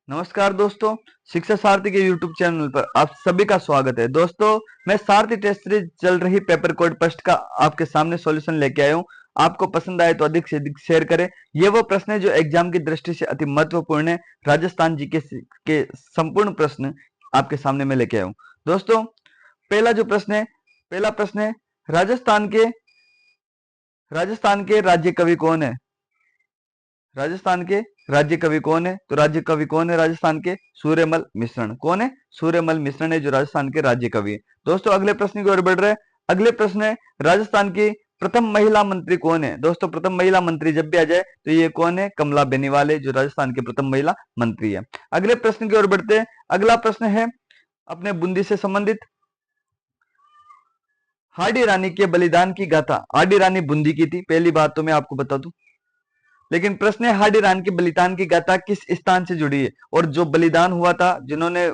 नमस्कार दोस्तों, शिक्षा सारथी के यूट्यूब चैनल पर आप सभी का स्वागत है। दोस्तों, मैं सारथी टेस्ट सीरीज चल रही पेपर कोड प्रश्न का आपके सामने सॉल्यूशन लेके आया हूँ। आपको पसंद आए तो अधिक से अधिक शेयर करें। ये वो प्रश्न है जो एग्जाम की दृष्टि से अति महत्वपूर्ण है। राजस्थान जी के संपूर्ण प्रश्न आपके सामने मैं लेके आया हूँ। दोस्तों, पहला प्रश्न है राजस्थान के राज्य कवि कौन है? राजस्थान के राज्य कवि कौन है? तो राज्य कवि कौन है राजस्थान के? सूर्यमल मिश्रण। कौन है? सूर्यमल मिश्रण है जो राजस्थान के राज्य कवि है। दोस्तों, अगले प्रश्न की ओर बढ़ रहे हैं। अगले प्रश्न है, राजस्थान की प्रथम महिला मंत्री कौन है? दोस्तों, प्रथम महिला मंत्री जब भी आ जाए तो ये कौन है? कमला बेनीवाल है जो राजस्थान की प्रथम महिला मंत्री है। अगले प्रश्न की ओर बढ़ते हैं। अगला प्रश्न है अपने बूंदी से संबंधित। हाडी रानी के बलिदान की गाथा। हाडी रानी बूंदी की थी, पहली बात तो मैं आपको बता दूं। लेकिन प्रश्न है, हाडी रानी के बलिदान की गाथा किस स्थान से जुड़ी है? और जो बलिदान हुआ था, जिन्होंने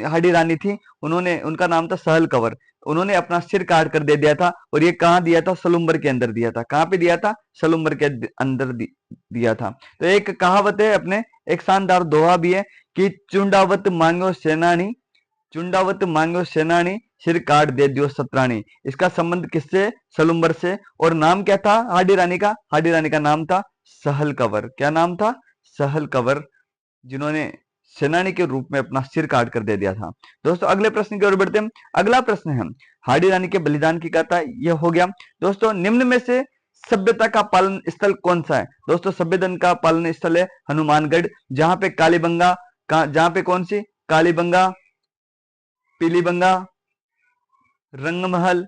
हाडी रानी थी, उनका नाम था सहल कंवर। उन्होंने अपना सिर काट कर दे दिया था और ये कहाँ दिया था? सलुम्बर के अंदर दिया था। कहाँ पे दिया था? सलुम्बर के अंदर दिया था। तो एक कहावत है अपने, एक शानदार दोहा भी है कि चुंडावत मांगो सेनानी, सिर काट दे दियो सतरानी। इसका संबंध किससे? सलुम्बर से। और नाम क्या था हाडी रानी का? हाडी रानी का नाम था सहल कंवर। क्या नाम था? सहल कंवर, जिन्होंने सेनानी के रूप में अपना सिर काट कर दे दिया था। दोस्तों, अगले प्रश्न की ओर बढ़ते हैं। अगला प्रश्न है, हाडी रानी के बलिदान की गाथा यह हो गया। दोस्तों, निम्न में से सभ्यता का पालन स्थल कौन सा है? दोस्तों, सभ्यता का पालन स्थल है हनुमानगढ़, जहां पे कालीबंगा जहां पे कौन सी? कालीबंगा, पीलीबंगा, रंगमहल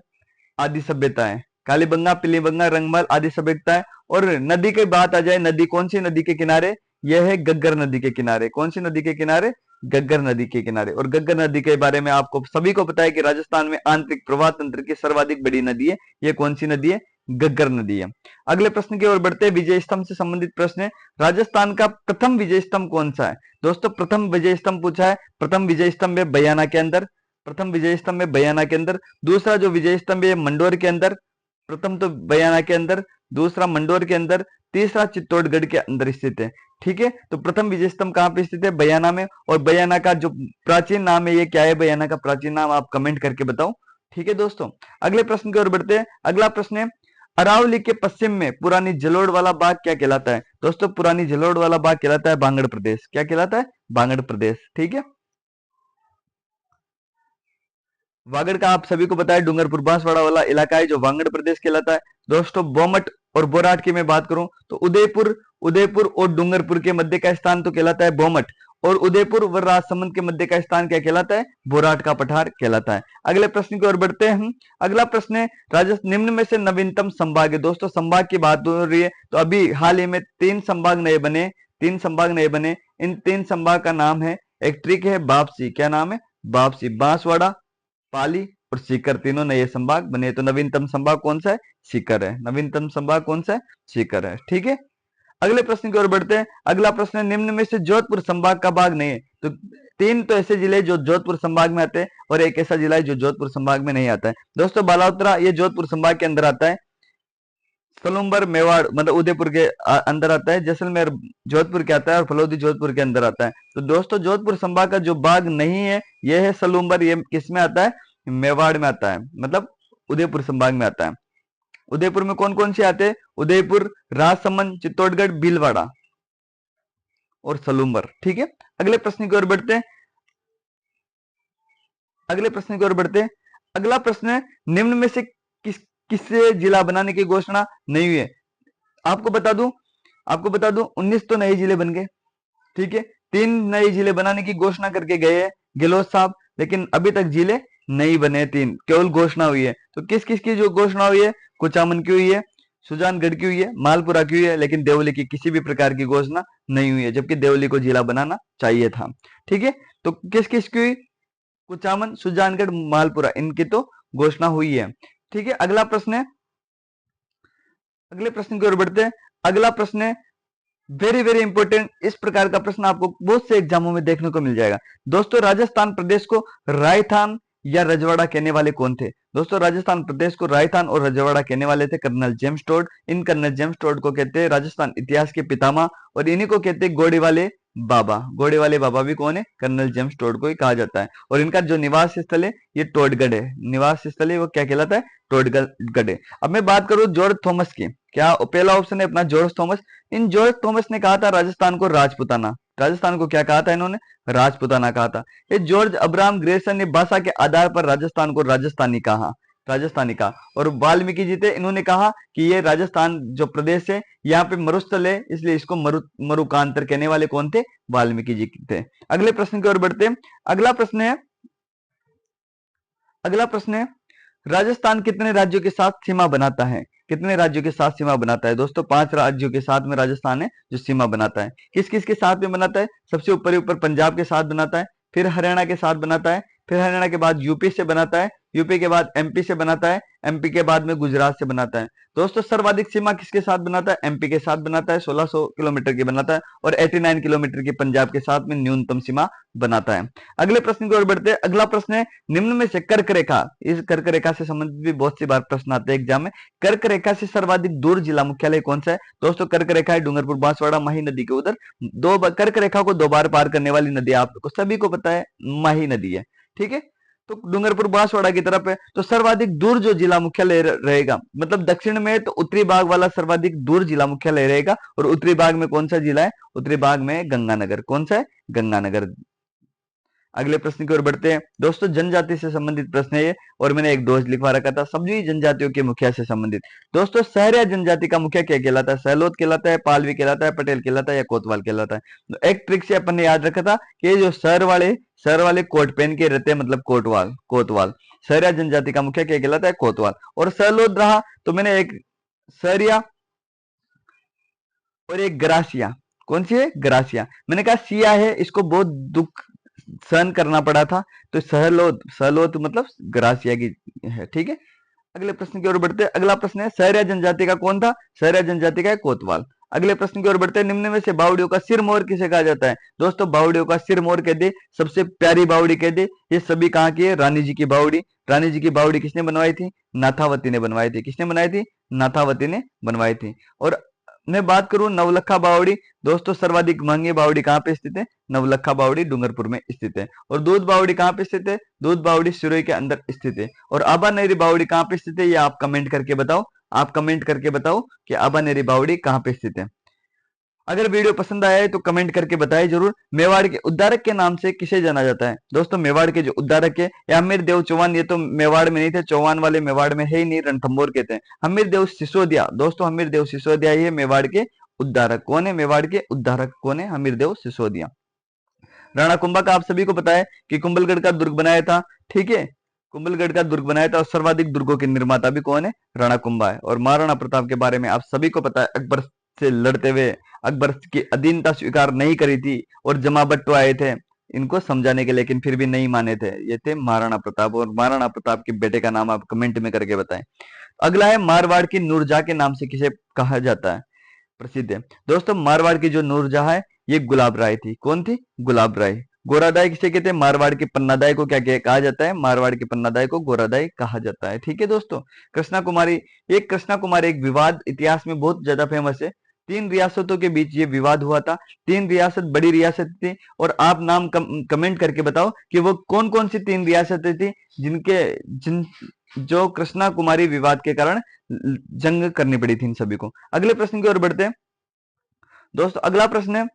आदि सभ्यताएं। कालीबंगा, पीलीबंगा, रंगमहल आदि सभ्यताएं। और नदी की बात आ जाए, नदी कौन सी नदी के किनारे? यह है गग्गर नदी के किनारे। कौन सी नदी के किनारे? गग्गर नदी के किनारे। और गग्गर नदी के बारे में आपको सभी को पता है कि राजस्थान में आंतरिक प्रवाह तंत्र की सर्वाधिक बड़ी नदी है। यह कौन सी नदी है? गग्गर नदी है। अगले प्रश्न की ओर बढ़ते हैं। विजय स्तंभ से संबंधित प्रश्न है, राजस्थान का प्रथम विजय स्तंभ कौन सा है? दोस्तों, प्रथम विजय स्तंभ पूछा है। प्रथम विजय स्तंभ है बयाना के अंदर। प्रथम विजय स्तंभ है बयाना के अंदर। दूसरा जो विजय स्तंभ है मंडोर के अंदर। प्रथम तो बयाना के अंदर, दूसरा मंडोर के अंदर, तीसरा चित्तौड़गढ़ के अंदर स्थित है। ठीक है, तो प्रथम विजय स्तंभ कहां पे स्थित है? बयाना में। और बयाना का जो प्राचीन नाम है, ये क्या है? बयाना का प्राचीन नाम आप कमेंट करके बताओ। ठीक है दोस्तों, अगले प्रश्न की ओर बढ़ते हैं। अगला प्रश्न है, अरावली के पश्चिम में पुरानी जलोढ़ वाला बाग क्या कहलाता है? दोस्तों, पुरानी जलोढ़ वाला बाग कहलाता है बांगड़ प्रदेश। क्या कहलाता है? बांगड़ प्रदेश। ठीक है, वागड़ का आप सभी को पता है डूंगरपुर बांसवाड़ा वाला इलाका है जो वागड़ प्रदेश कहलाता है। दोस्तों, बोमट और बोराट की मैं बात करूं तो उदयपुर उदयपुर और डूंगरपुर के मध्य का स्थान तो कहलाता है बोमट। और उदयपुर व राजसमंद के मध्य का स्थान क्या कहलाता है? बोराट का पठार कहलाता है। अगले प्रश्न की ओर बढ़ते हैं हम। अगला प्रश्न है, राजस्थान निम्न में से नवीनतम संभाग है। दोस्तों, संभाग की बात हो रही है तो अभी हाल ही में तीन संभाग नए बने। इन तीन संभाग का नाम है, एक ट्रिक है वापसी। क्या नाम है? वापसी। बांसवाड़ा, पाली और सीकर, तीनों नए संभाग बने। तो नवीनतम संभाग कौन सा है? सीकर है। नवीनतम संभाग कौन सा है? सीकर है। ठीक है, अगले प्रश्न की ओर बढ़ते हैं। अगला प्रश्न है, निम्न में से जोधपुर संभाग का भाग नहीं है। तो तीन तो ऐसे जिले जो जोधपुर संभाग में आते हैं और एक ऐसा जिला है जो जोधपुर संभाग में नहीं आता है। दोस्तों, बालाउतरा ये जोधपुर संभाग के अंदर आता है। सलुम्बर मेवाड़ मतलब उदयपुर के अंदर आता है। जैसलमेर जोधपुर के आता है और फलोदी जोधपुर के अंदर आता है। तो दोस्तों, जोधपुर संभाग का जो भाग नहीं है यह है सलुम्बर। ये किस में आता है? मेवाड़ में आता है, मतलब उदयपुर संभाग में आता है। उदयपुर में कौन कौन से आते हैं? उदयपुर, राजसमंद, चित्तौड़गढ़, भीलवाड़ा और सलुम्बर। ठीक है, अगले प्रश्न की ओर बढ़ते हैं। अगला प्रश्न है, निम्न में से किससे जिला बनाने की घोषणा नहीं हुई है? आपको बता दूं 19 तो नए जिले बन गए। ठीक है, 3 नए जिले बनाने की घोषणा करके गए हैं गहलोत साहब, लेकिन अभी तक जिले नहीं बने। 3 केवल घोषणा हुई है। तो किस किस की जो घोषणा हुई है? कुचामन की हुई है, सुजानगढ़ की हुई है, मालपुरा की हुई है, लेकिन देवली की किसी भी प्रकार की घोषणा नहीं हुई है, जबकि देवली को जिला बनाना चाहिए था। ठीक है, तो किस किस की हुई? कुचामन, सुजानगढ़, मालपुरा, इनकी तो घोषणा हुई है। ठीक है, अगले प्रश्न की ओर बढ़ते हैं। अगला प्रश्न है वेरी वेरी इंपॉर्टेंट। इस प्रकार का प्रश्न आपको बहुत से एग्जामों में देखने को मिल जाएगा। दोस्तों, राजस्थान प्रदेश को रायथान या रजवाड़ा कहने वाले कौन थे? दोस्तों, राजस्थान प्रदेश को रायथान और रजवाड़ा कहने वाले थे कर्नल जेम्स टोड। इन कर्नल जेम्स टोड को कहते हैं राजस्थान इतिहास के पितामह, और इन्हीं को कहते हैं घोड़े वाले बाबा, घोड़े वाले बाबा भी कौन है? कर्नल जेम्स टोड को ही कहा जाता है। और इनका जो निवास स्थल है ये टोडगढ़ है, निवास स्थल है वो क्या कहलाता है? टोडगढ़ है। अब मैं बात करूं जॉर्ज थॉमस की, क्या पहला ऑप्शन है अपना जॉर्ज थॉमस। इन जॉर्ज थॉमस ने कहा था राजस्थान को राजपुताना, राजस्थान को क्या कहा था इन्होंने? राजपुताना कहा था। ये जॉर्ज अब्राहम ग्रेसन ने भाषा के आधार पर राजस्थान को राजस्थानी कहा, राजस्थानी का। और वाल्मीकि जी थे, इन्होंने कहा कि ये राजस्थान जो प्रदेश है यहाँ पे मरुस्थल है, इसलिए इसको मरुकांतर कहने वाले कौन थे? वाल्मीकि जी थे। अगले प्रश्न की ओर बढ़ते हैं। अगला प्रश्न है, अगला प्रश्न है राजस्थान कितने राज्यों के साथ सीमा बनाता है? कितने राज्यों के साथ सीमा बनाता है? दोस्तों 5 राज्यों के साथ में राजस्थान है जो सीमा बनाता है। किस किस के साथ में बनाता है? सबसे ऊपर ही ऊपर पंजाब के साथ बनाता है, फिर हरियाणा के साथ बनाता है, फिर हरियाणा के बाद यूपी से बनाता है, यूपी के बाद एमपी से बनाता है, एमपी के बाद में गुजरात से बनाता है। दोस्तों सर्वाधिक सीमा किसके साथ बनाता है? एमपी के साथ बनाता है, 1600 किलोमीटर की बनाता है, और 89 किलोमीटर की पंजाब के साथ में न्यूनतम सीमा बनाता है। अगले प्रश्न की ओर बढ़ते हैं। अगला प्रश्न है निम्न में से कर्क रेखा, इस कर्क रेखा से संबंधित भी बहुत सी बार प्रश्न आते हैं एग्जाम में। कर्क रेखा से सर्वाधिक दूर जिला मुख्यालय कौन सा है? दोस्तों कर्क रेखा है डूंगरपुर बांसवाड़ा माही नदी के उधर। कर्क रेखा को 2 बार पार करने वाली नदी आपको सभी को पता है माही नदी है, ठीक है। तो डूंगरपुर बांसवाड़ा की तरफ है, तो सर्वाधिक दूर जो जिला मुख्यालय रहेगा, मतलब दक्षिण में तो उत्तरी भाग वाला सर्वाधिक दूर जिला मुख्यालय रहेगा। और उत्तरी भाग में कौन सा जिला है? उत्तरी भाग में गंगानगर। कौन सा है? गंगानगर। अगले प्रश्न की ओर बढ़ते हैं। दोस्तों जनजाति से संबंधित प्रश्न है ये, और मैंने एक दोष लिखवा रखा था सभी जनजातियों के मुखिया से संबंधित। दोस्तों सहरिया जनजाति का मुखिया क्या कहलाता है? सहलोत कहलाता है, पालवी कहलाता है, पटेल कहलाता है, या कोतवाल कहलाता है? तो एक ट्रिक से अपन ने याद रखा था कि जो शहर वाले कोट पहन के रहते हैं, मतलब कोटवाल, कोतवाल। सहरिया जनजाति का मुखिया क्या कहलाता है? कोतवाल। और सहलोत रहा तो मैंने एक सहरिया और एक ग्रासिया, कौन सी है? ग्रासिया। मैंने कहा सिया है, इसको बहुत दुख सहन करना पड़ा था, तो सहलोत, सहलोत मतलब ग्रासिया की है, ठीक है। अगले प्रश्न की ओर बढ़ते हैं। अगला प्रश्न है सहरिया जनजाति का कौन था? सहरिया जनजाति का है कोतवाल। अगले प्रश्न की ओर बढ़ते हैं। निम्न में से बावड़ियों का सिरमौर किसे कहा जाता है? दोस्तों बावड़ियों का सिरमौर कह दे, सबसे प्यारी बावड़ी कह दे। ये सभी कहाँ की है? रानी जी की बावड़ी। रानी जी की बावड़ी किसने बनवाई थी? नाथावती ने बनवाई थी। किसने बनाई थी? नाथावती ने बनवाई थी। और मैं बात करूं नवलखा बावड़ी, दोस्तों सर्वाधिक महंगी बावड़ी कहाँ पे स्थित है? नवलखा बावड़ी डूंगरपुर में स्थित है। और दूध बावड़ी कहाँ पे स्थित है? दूध बावड़ी सिरोही के अंदर स्थित है। और आबानेरी बावड़ी कहाँ पे स्थित है? ये आप कमेंट करके बताओ, आप कमेंट करके बताओ कि आबानेरी बावड़ी कहाँ पे स्थित है। अगर वीडियो पसंद आया है तो कमेंट करके बताइए जरूर। मेवाड़ के उद्धारक के नाम से किसे जाना जाता है? दोस्तों मेवाड़ के जो उद्धारक है हमीर देव चौहान, ये तो मेवाड़ में नहीं थे, चौहान वाले मेवाड़ में है ही नहीं, रणथंभौर के थे। हमीर देव सिसोदिया, दोस्तों हमीर देव सिसोदिया ही है मेवाड़ के उद्धारक। कौन है मेवाड़ के उद्धारक? कौन है? हमीर देव सिसोदिया। राणा कुंभा का आप सभी को पता है कि कुंभलगढ़ का दुर्ग बनाया था, ठीक है। कुंभलगढ़ का दुर्ग बनाया था, और सर्वाधिक दुर्गों के निर्माता भी कौन है? राणा कुंभा है। और महाराणा प्रताप के बारे में आप सभी को पता है, अकबर से लड़ते हुए अकबर की अधीनता स्वीकार नहीं करी थी, और जमाबट्टो आए थे इनको समझाने के, लेकिन फिर भी नहीं माने थे। ये थे महाराणा प्रताप। और महाराणा प्रताप के बेटे का नाम आप कमेंट में करके बताएं। अगला है मारवाड़ की नूरजहां के नाम से किसे कहा जाता है? प्रसिद्ध है दोस्तों मारवाड़ की जो नूरजहां है ये गुलाब राय थी। कौन थी? गुलाब राय। गोरादाई किसे कहते हैं? मारवाड़ के पन्नादाई को क्या कहा जाता है? मारवाड़ के पन्नादाई को गोरादाई कहा जाता है, ठीक है दोस्तों। कृष्णा कुमारी, ये कृष्णा कुमारी एक विवाद इतिहास में बहुत ज्यादा फेमस है। 3 रियासतों के बीच ये विवाद हुआ था। 3 रियासत बड़ी रियासत थी, और आप नाम कमेंट करके बताओ कि वो कौन कौन सी 3 रियासतें थी जिन जो कृष्णा कुमारी विवाद के कारण जंग करनी पड़ी थी इन सभी को। अगले प्रश्न की ओर बढ़ते हैं। दोस्तों अगला प्रश्न है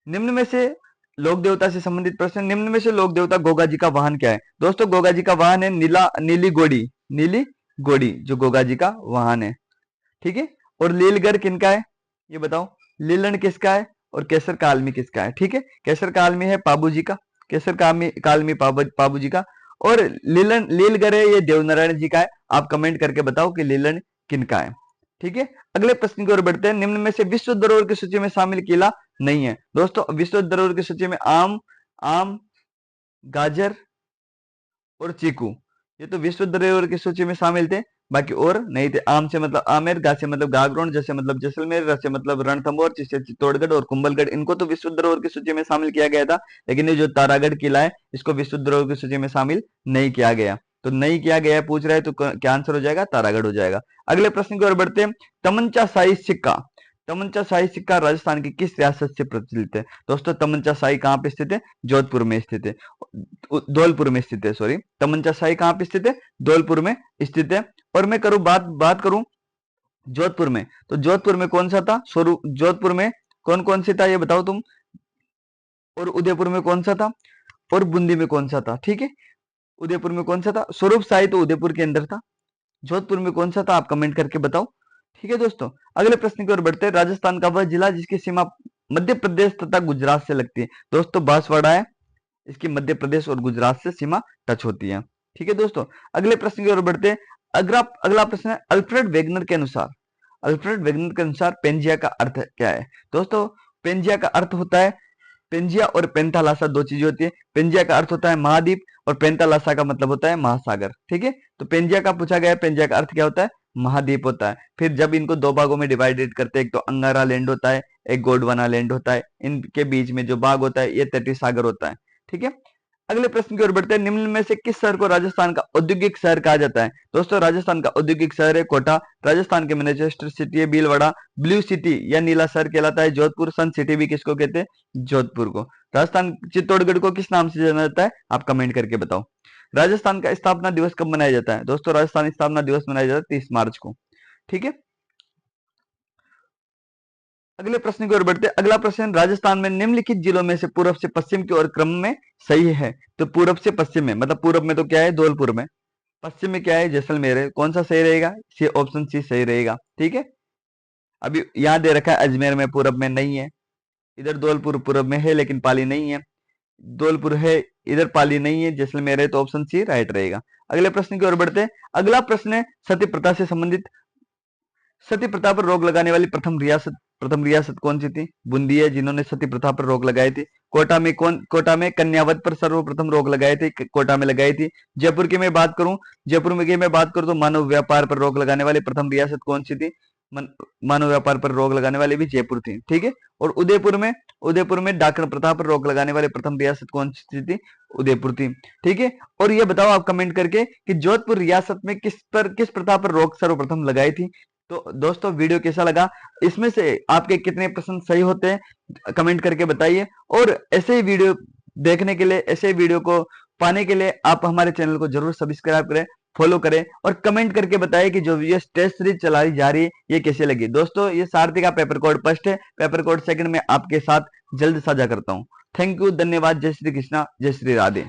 निम्न में से लोक देवता से संबंधित प्रश्न। निम्न में से लोक देवता गोगा जी का वाहन क्या है? दोस्तों गोगा जी का वाहन है नीली घोड़ी। नीली घोड़ी जो गोगा जी का वाहन है, ठीक है। और लीलगढ़ किनका है ये बताओ? लीलन किसका है? और केसर कालमी किसका है? ठीक है, केसर कालमी है पाबू जी का, केसर कालमी पाबू जी का। और लीलगढ़ है ये देवनारायण जी का है। आप कमेंट करके बताओ कि लीलन किनका है, ठीक है। अगले प्रश्न की ओर बढ़ते हैं। निम्न में से विश्व धरोहर की सूची में शामिल किला नहीं है? दोस्तों विश्व धरोहर की सूची में आम, गाजर और चीकू, ये तो विश्व धरोहर की सूची में शामिल थे, बाकी और नहीं थे। आम से मतलब आमेर, गा से मतलब गागरोन, जैसे मतलब जैसलमेर, रस से मतलब रणथंभौर, चिसे चित्तौड़गढ़ और कुंभलगढ़, इनको तो विश्व धरोहर की सूची में शामिल किया गया था। लेकिन ये जो तारागढ़ किला है इसको विश्व धरोहर की सूची में शामिल नहीं किया गया। तो नहीं किया गया पूछ रहा है, तो क्या आंसर हो जाएगा? तारागढ़ हो जाएगा। अगले प्रश्न की ओर बढ़ते हैं। तमंचा शाही सिक्का, तमंचा शाही सिक्का राजस्थान की किस रियासत से प्रचलित है? दोस्तों तमंचा शाही कहाँ पे स्थित है? जोधपुर में स्थित है, धौलपुर में स्थित है, सॉरी। तमंचा शाही कहाँ पे स्थित है? धौलपुर में स्थित है। और मैं करूं बात करूं जोधपुर में, तो जोधपुर में कौन सा था? स्वरूप जोधपुर में कौन कौन सी था ये बताओ तुम। और उदयपुर में कौन सा था? और बूंदी में कौन सा था? ठीक है, उदयपुर में कौन सा था? स्वरूप शाही तो उदयपुर के अंदर था। जोधपुर में कौन सा था? आप कमेंट करके बताओ। ठीक है दोस्तों, अगले प्रश्न की ओर बढ़ते हैं। राजस्थान का वह जिला जिसकी सीमा मध्य प्रदेश तथा गुजरात से लगती है। दोस्तों बांसवाड़ा है, इसकी मध्य प्रदेश और गुजरात से सीमा टच होती है। ठीक है दोस्तों, अगले प्रश्न की ओर बढ़ते हैं। अगला प्रश्न है, अल्फ्रेड वेगनर के अनुसार पेंजिया का अर्थ क्या है? दोस्तों पेंजिया का अर्थ होता है, पेंजिया और पेंथालासा दो चीजें होती है। पेंजिया का अर्थ होता है महाद्वीप और पेंथालासा का मतलब होता है महासागर। ठीक है, तो पेंजिया का पूछा गया है, पेंजिया का अर्थ क्या होता है? महाद्वीप होता है। फिर जब इनको दो भागों में डिवाइडेड करते हैं, एक तो अंगारा लैंड होता है, एक गोंडवाना लैंड होता है, इनके बीच में जो भाग होता है ये तटीय सागर होता है। ठीक है, अगले प्रश्न की ओर बढ़ते हैं। निम्न में से किस शहर को राजस्थान का औद्योगिक शहर कहा जाता है? दोस्तों राजस्थान का औद्योगिक शहर है कोटा, राजस्थान के मैनचेस्टर सिटी है भीलवाड़ा, ब्लू सिटी या नीला शहर कहलाता है जोधपुर, सन सिटी भी किसको कहते हैं? जोधपुर को। राजस्थान चित्तौड़गढ़ को किस नाम से जाना जाता है? आप कमेंट करके बताओ। राजस्थान का स्थापना दिवस कब मनाया जाता है? दोस्तों राजस्थान स्थापना दिवस मनाया जाता है 30 मार्च को। ठीक है, अगले प्रश्न की ओर बढ़ते हैं। अगला प्रश्न, राजस्थान में निम्नलिखित जिलों में से पूर्व से पश्चिम की ओर क्रम में सही है? तो पूर्व से पश्चिम में मतलब पूर्व में तो क्या है? धौलपुर में। पश्चिम में क्या है? जैसलमेर है। कौन सा सही रहेगा? सी, ऑप्शन सी सही रहेगा। ठीक है, अभी यहाँ दे रखा है अजमेर में पूर्व में नहीं है, इधर धौलपुर पूर्व में है लेकिन पाली नहीं है, धौलपुर है इधर पाली नहीं है, जैसलमेर है, तो ऑप्शन सी राइट रहेगा। अगले प्रश्न की ओर बढ़ते हैं। अगला प्रश्न है सती प्रथा से संबंधित। सती प्रथा पर रोक लगाने वाली प्रथम रियासत कौन सी थी? बूंदी है, जिन्होंने सती प्रथा पर रोक लगाई थी। कोटा में कन्यावध पर सर्वप्रथम रोक लगाई थी, कोटा में लगाई थी। जयपुर की मैं बात करूं तो मानव व्यापार पर रोक लगाने वाली प्रथम रियासत कौन सी थी? मानव व्यापार पर रोक लगाने वाली भी जयपुर थी। ठीक है, और उदयपुर में डाकन प्रथा पर रोक लगाने वाली प्रथम रियासत कौन सी थी? उदयपुर थी। ठीक है, और ये बताओ आप कमेंट करके कि जोधपुर रियासत में किस प्रथा पर रोक सर्वप्रथम लगाई थी? तो दोस्तों वीडियो कैसा लगा, इसमें से आपके कितने प्रश्न सही होते हैं कमेंट करके बताइए। और ऐसे ही वीडियो देखने के लिए, ऐसे वीडियो को पाने के लिए आप हमारे चैनल को जरूर सब्सक्राइब करें, फॉलो करें और कमेंट करके बताइए कि जो ये टेस्ट सीरीज चलाई जा रही है ये कैसे लगी। दोस्तों ये सारथी का पेपर कोड फर्स्ट है, पेपर कोड सेकंड में आपके साथ जल्द साझा करता हूं। थैंक यू, धन्यवाद। जय श्री कृष्णा, जय श्री राधे।